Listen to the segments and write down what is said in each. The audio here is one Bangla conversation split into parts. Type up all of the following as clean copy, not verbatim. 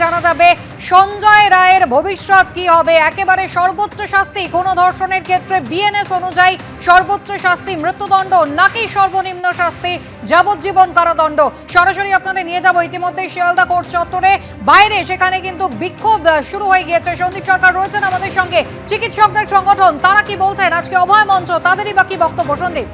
জানা যাবে সঞ্জয় রায়ের ভবিষ্যৎ কি হবে। একেবারে সর্বোচ্চ শাস্তি কোনো ধর্ষণের ক্ষেত্রে বিএনএস অনুযায়ী সর্বোচ্চ শাস্তি মৃত্যুদণ্ড নাকি সর্বনিম্ন শাস্তি যাবজ্জীবন কারাদণ্ড। সরাসরি আপনাদের নিয়ে যাব ইতিমধ্যে শিয়ালদা কোর্ট চত্বরে বাইরে, সেখানে কিন্তু বিক্ষোভ শুরু হয়ে গিয়েছে। সন্দীপ সরকার রয়েছেন আমাদের সঙ্গে, চিকিৎসকদের সংগঠন, তারা কি বলছেন আজকে অভয় মঞ্চ, তাদেরই বাকি বক্তব্য। সন্দীপ,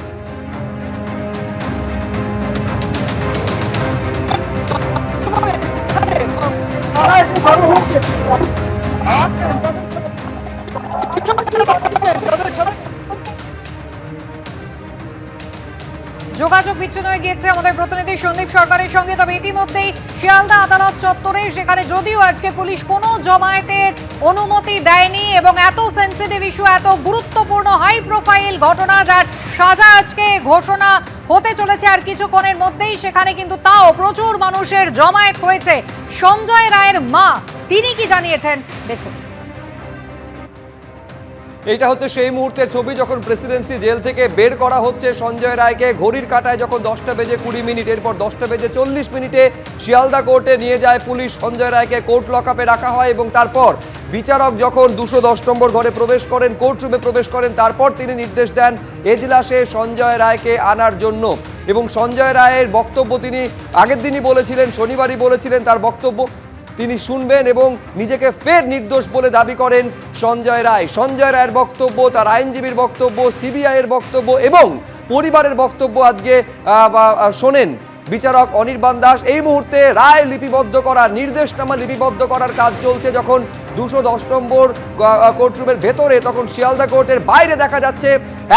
যোগাযোগ বিচ্ছিন্ন হয়ে গিয়েছে আমাদের প্রতিনিধি সন্দীপ সরকারের সঙ্গে। তবে ইতিমধ্যেই শিয়ালদা আদালত চত্বরে, সেখানে যদিও আজকে পুলিশ কোনো জমায়েতের অনুমতি দেয়নি এবং এত সেন্সিটিভ ইস্যু, এত গুরুত্বপূর্ণ হাই প্রোফাইল ঘটনা যার সাজা আজকে ঘোষণা হতে চলেছে আর কিছুক্ষণের মধ্যেই, সেখানে কিন্তু তাও প্রচুর মানুষের জমায়েত হয়েছে। সঞ্জয় রায়ের মা তিনি কি জানিয়েছেন দেখুন। এইটা হচ্ছে সেই মুহূর্তের ছবি যখন প্রেসিডেন্সি জেল থেকে বের করা হচ্ছে সঞ্জয় রায়কে। ঘড়ির কাঁটায় যখন 10:20, এরপর 10:40 শিয়ালদা কোর্টে নিয়ে যায় পুলিশ। সঞ্জয় রায়কে কোর্ট লকআপে রাখা হয় এবং তারপর বিচারক যখন 210 নম্বর ঘরে প্রবেশ করেন, কোর্টরুমে প্রবেশ করেন, তারপর তিনি নির্দেশ দেন এজলাসে সঞ্জয় রায়কে আনার জন্য। এবং সঞ্জয় রায়ের বক্তব্য তিনি আগের দিনই বলেছিলেন, শনিবারই বলেছিলেন তার বক্তব্য তিনি শুনবেন এবং নিজেকে ফের নির্দোষ বলে দাবি করেন সঞ্জয় রায়। সঞ্জয় রায়ের বক্তব্য, তার আইনজীবীর বক্তব্য, সিবিআইয়ের বক্তব্য এবং পরিবারের বক্তব্য আজকে শোনেন বিচারক অনির্বাণ দাস। এই মুহূর্তে রায় লিপিবদ্ধ করা, নির্দেশনামা লিপিবদ্ধ করার কাজ চলছে। যখন 210 নম্বর কোর্টরুমের ভেতরে, তখন শিয়ালদা কোর্টের বাইরে দেখা যাচ্ছে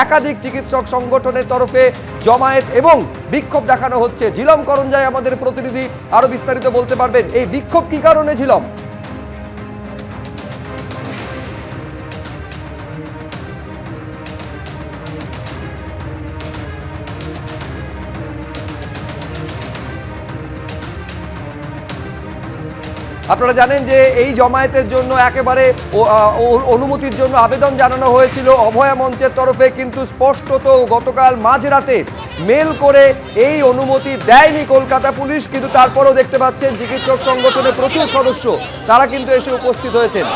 একাধিক চিকিৎসক সংগঠনের তরফে জমায়েত এবং বিক্ষোভ দেখানো হচ্ছে। ঝিলম করঞ্জাই আমাদের প্রতিনিধি আরো বিস্তারিত বলতে পারবেন, এই বিক্ষোভ কি কারণে ঝিলম? আপনারা জানেন যে এই জমায়েতের জন্য একেবারে অনুমতির জন্য আবেদন জানানো হয়েছিল অভয়া মঞ্চের তরফে, কিন্তু স্পষ্টত গতকাল মাঝরাতে মেল করে এই অনুমতি দেয়নি কলকাতা পুলিশ। কিন্তু তারপরেও দেখতে পাচ্ছেন চিকিৎসক সংগঠনের প্রচুর সদস্য তারা কিন্তু এসে উপস্থিত হয়েছেন।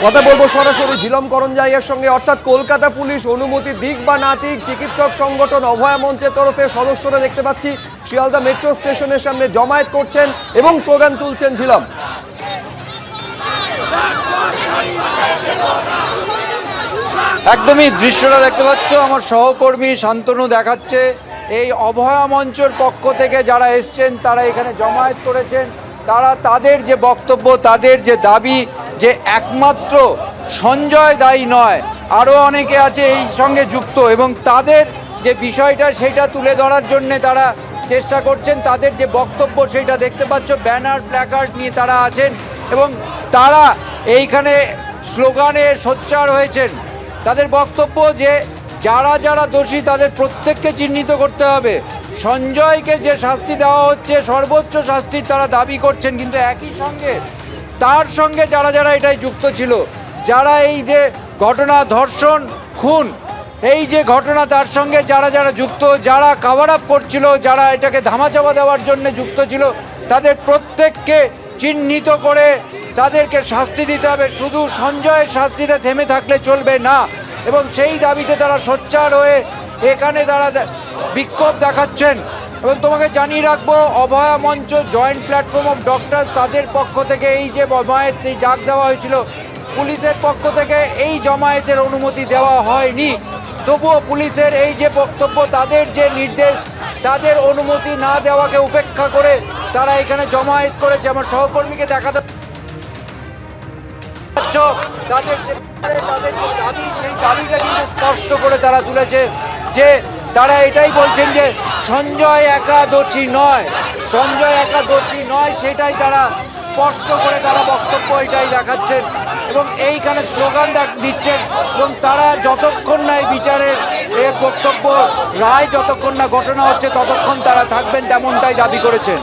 কথা বলবো সরাসরি ঝিলম করঞ্জাইয়ের সঙ্গে, অর্থাৎ কলকাতা পুলিশ অনুমতি দিক বা না দিক, চিকিৎসক সংগঠন অভয়া মঞ্চের তরফে সদস্যরা দেখতে পাচ্ছি শিয়ালদা মেট্রো স্টেশনের সামনে জমায়েত করছেন এবং স্লোগান তুলছেন। ঝিলম, একদমই দৃশ্যটা দেখতে পাচ্ছ, আমার সহকর্মী শান্তনু দেখাচ্ছে এই অভয়া মঞ্চের পক্ষ থেকে যারা এসছেন তারা এখানে জমায়েত করেছেন। তারা তাদের যে বক্তব্য, তাদের যে দাবি যে একমাত্র সঞ্জয় দায়ী নয়, আরও অনেকে আছে এই সঙ্গে যুক্ত এবং তাদের যে বিষয়টা সেটা তুলে ধরার জন্যে তারা চেষ্টা করছেন। তাদের যে বক্তব্য সেটা দেখতে পাচ্ছ, ব্যানার প্ল্যাকার্ড নিয়ে তারা আছেন এবং তারা এইখানে স্লোগানে সোচ্চার হয়েছেন। তাদের বক্তব্য যে যারা যারা দোষী তাদের প্রত্যেককে চিহ্নিত করতে হবে। সঞ্জয়কে যে শাস্তি দেওয়া হচ্ছে সর্বোচ্চ শাস্তির তারা দাবি করছেন, কিন্তু একই সঙ্গে তার সঙ্গে যারা যারা এটাই যুক্ত ছিল, যারা এই যে ঘটনা, ধর্ষণ, খুন, এই যে ঘটনা তার সঙ্গে যারা যারা যুক্ত, যারা কভার আপ করছিল, যারা এটাকে ধামাচাপা দেওয়ার জন্য যুক্ত ছিল, তাদের প্রত্যেককে চিহ্নিত করে তাদেরকে শাস্তি দিতে হবে। শুধু সঞ্জয়ের শাস্তিতে থেমে থাকলে চলবে না এবং সেই দাবিতে তারা সোচ্চার হয়ে এখানে তারা বিক্ষোভ দেখাচ্ছেন। এবং তোমাকে জানিয়ে রাখবো, অভয়া মঞ্চ, জয়েন্ট প্ল্যাটফর্ম অফ ডক্টরস, তাদের পক্ষ থেকে এই যে জমায়েত, সেই ডাক দেওয়া হয়েছিল, পুলিশের পক্ষ থেকে এই জমায়েতের অনুমতি দেওয়া হয়নি। তবুও পুলিশের এই যে বক্তব্য, তাদের যে নির্দেশ, তাদের অনুমতি না দেওয়াকে উপেক্ষা করে তারা এখানে জমায়েত করেছে। আমার সহকর্মীকে দেখাতে তাদের যে দাবি, সেই দাবিটা কিন্তু স্পষ্ট করে তারা তুলেছে যে তারা এটাই বলছেন যে সঞ্জয় একা দোষী নয়, সঞ্জয় একা দোষী নয়, সেটাই তারা স্পষ্ট করে তারা বক্তব্য এটাই দেখাচ্ছেন এবং এইখানে স্লোগান দিচ্ছেন এবং তারা যতক্ষণ না এই বিচারের বক্তব্য রায় যতক্ষণ না ঘোষণা হচ্ছে ততক্ষণ তারা থাকবেন, তেমনটাই দাবি করেছেন।